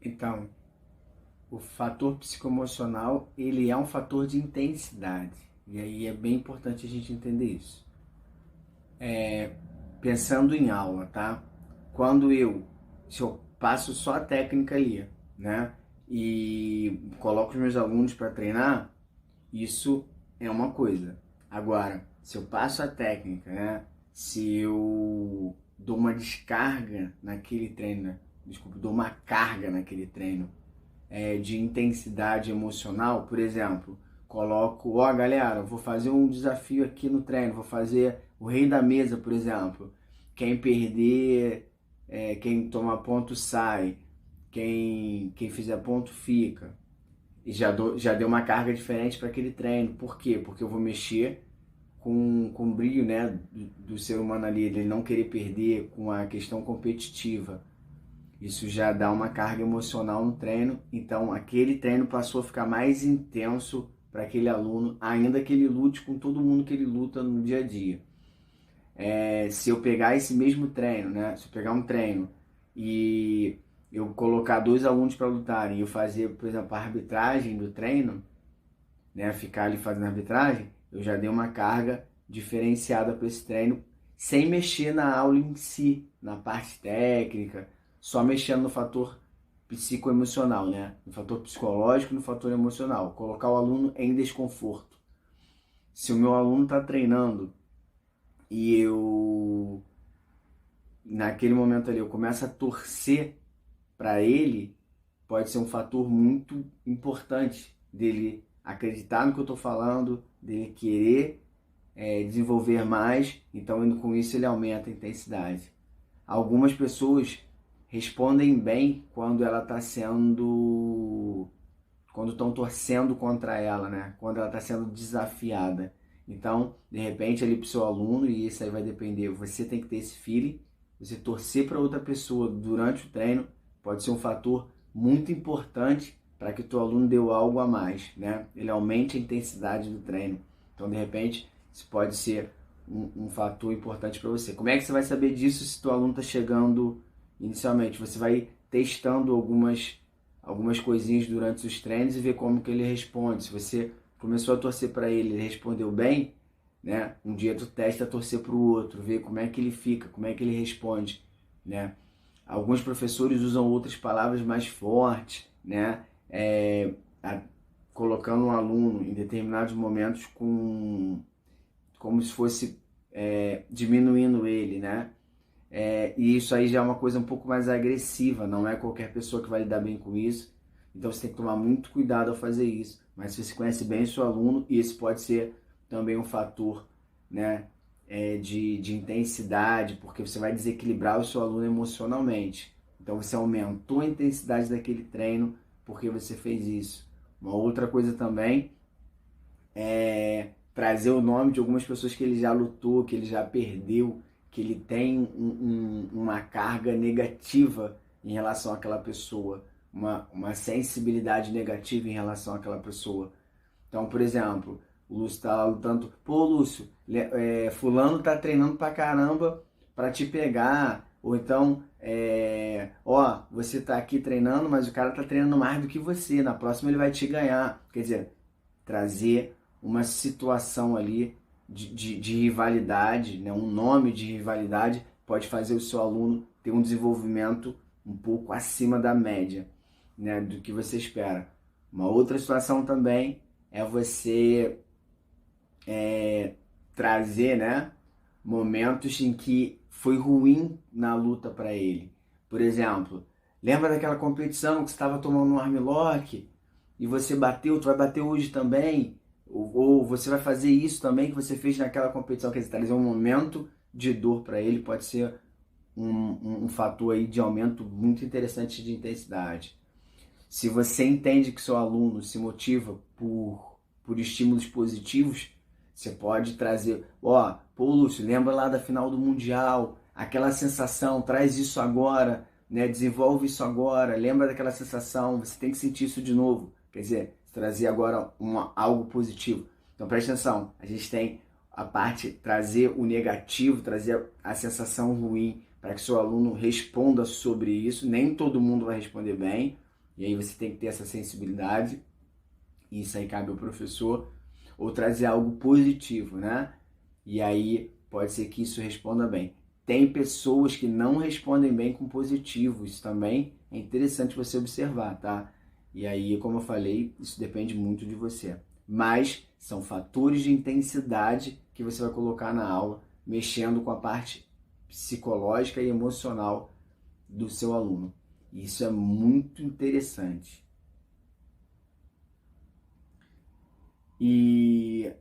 Então, o fator psicoemocional, ele é um fator de intensidade. E aí é bem importante a gente entender isso. Pensando em aula, tá? Quando se eu passo só a técnica ali, né? E coloco os meus alunos para treinar, isso é uma coisa. Agora, se eu passo a técnica, né? Se eu dou uma descarga naquele treino, desculpa, dou uma carga naquele treino, de intensidade emocional, por exemplo, coloco, ó galera, vou fazer um desafio aqui no treino, vou fazer o rei da mesa, por exemplo. Quem perder, quem tomar ponto sai, quem fizer ponto fica. E já deu uma carga diferente para aquele treino. Por quê? Porque eu vou mexer com o brilho, né, do ser humano ali, ele não querer perder, com a questão competitiva. Isso já dá uma carga emocional no treino, então aquele treino passou a ficar mais intenso para aquele aluno, ainda que ele lute com todo mundo que ele luta no dia a dia. Se eu pegar esse mesmo treino, né? Se eu pegar um treino e eu colocar dois alunos para lutarem e eu fazer, por exemplo, a arbitragem do treino, né? Ficar ali fazendo a arbitragem, eu já dei uma carga diferenciada para esse treino, sem mexer na aula em si, na parte técnica, só mexendo no fator psicoemocional, né? No fator psicológico, no fator emocional. Colocar o aluno em desconforto. Se o meu aluno está treinando e eu, naquele momento ali, eu começo a torcer para ele, pode ser um fator muito importante dele acreditar no que eu estou falando, dele querer desenvolver mais, então indo com isso ele aumenta a intensidade. Algumas pessoas respondem bem quando ela está sendo, quando estão torcendo contra ela, né? Quando ela está sendo desafiada. Então, de repente, ali para o seu aluno, e isso aí vai depender, você tem que ter esse feeling, você torcer para outra pessoa durante o treino pode ser um fator muito importante para que o teu aluno dê algo a mais, né? Ele aumente a intensidade do treino. Então, de repente, isso pode ser um fator importante para você. Como é que você vai saber disso se teu aluno está chegando inicialmente? Você vai testando algumas coisinhas durante os treinos e ver como que ele responde. Se você começou a torcer para ele, ele respondeu bem, né? Um dia tu testa torcer para o outro, ver como é que ele fica, como é que ele responde, né? Alguns professores usam outras palavras mais fortes, né? A, colocando um aluno em determinados momentos como se fosse diminuindo ele, né? E isso aí já é uma coisa um pouco mais agressiva, não é qualquer pessoa que vai lidar bem com isso. Então você tem que tomar muito cuidado ao fazer isso. Mas se você conhece bem o seu aluno, isso pode ser também um fator, né, de intensidade, porque você vai desequilibrar o seu aluno emocionalmente. Então você aumentou a intensidade daquele treino porque você fez isso. Uma outra coisa também é trazer o nome de algumas pessoas que ele já lutou, que ele já perdeu, que ele tem uma carga negativa em relação àquela pessoa, uma sensibilidade negativa em relação àquela pessoa. Então, por exemplo, o Lúcio tá lá lutando, pô Lúcio, fulano tá treinando pra caramba pra te pegar, ou então, ó, você tá aqui treinando, mas o cara tá treinando mais do que você, na próxima ele vai te ganhar. Quer dizer, trazer uma situação ali de rivalidade, né? Um nome de rivalidade pode fazer o seu aluno ter um desenvolvimento um pouco acima da média, né? Do que você espera. Uma outra situação também é você trazer, né, momentos em que foi ruim na luta para ele. Por exemplo, lembra daquela competição que você estava tomando um armlock e você bateu, tu vai bater hoje também? Ou você vai fazer isso também que você fez naquela competição? Quer dizer, trazer um momento de dor para ele pode ser um fator aí de aumento muito interessante de intensidade. Se você entende que seu aluno se motiva por estímulos positivos, você pode trazer, ó, pô Lúcio, lembra lá da final do Mundial, aquela sensação, traz isso agora, né? Desenvolve isso agora, lembra daquela sensação, você tem que sentir isso de novo. Quer dizer, trazer agora algo positivo. Então preste atenção, a gente tem a parte, trazer o negativo, trazer a sensação ruim, para que seu aluno responda sobre isso. Nem todo mundo vai responder bem, E aí você tem que ter essa sensibilidade, e isso aí cabe ao professor, ou trazer algo positivo, né? E aí pode ser que isso responda bem. Tem pessoas que não respondem bem com positivo, isso também é interessante você observar, tá? E aí, como eu falei, isso depende muito de você. Mas são fatores de intensidade que você vai colocar na aula, mexendo com a parte psicológica e emocional do seu aluno. Isso é muito interessante. E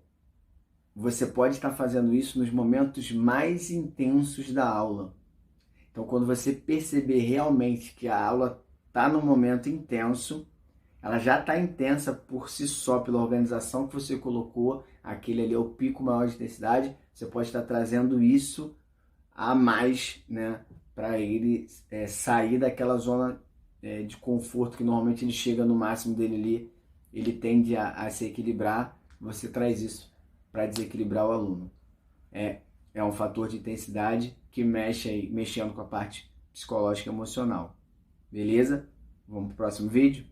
você pode estar fazendo isso nos momentos mais intensos da aula. Então, quando você perceber realmente que a aula está num momento intenso, ela já está intensa por si só, pela organização que você colocou, aquele ali é o pico maior de intensidade, você pode estar trazendo isso a mais, né, para ele sair daquela zona de conforto que normalmente ele chega no máximo dele ali, ele tende a se equilibrar, você traz isso para desequilibrar o aluno. É um fator de intensidade que mexe aí, mexendo com a parte psicológica e emocional. Beleza? Vamos pro próximo vídeo?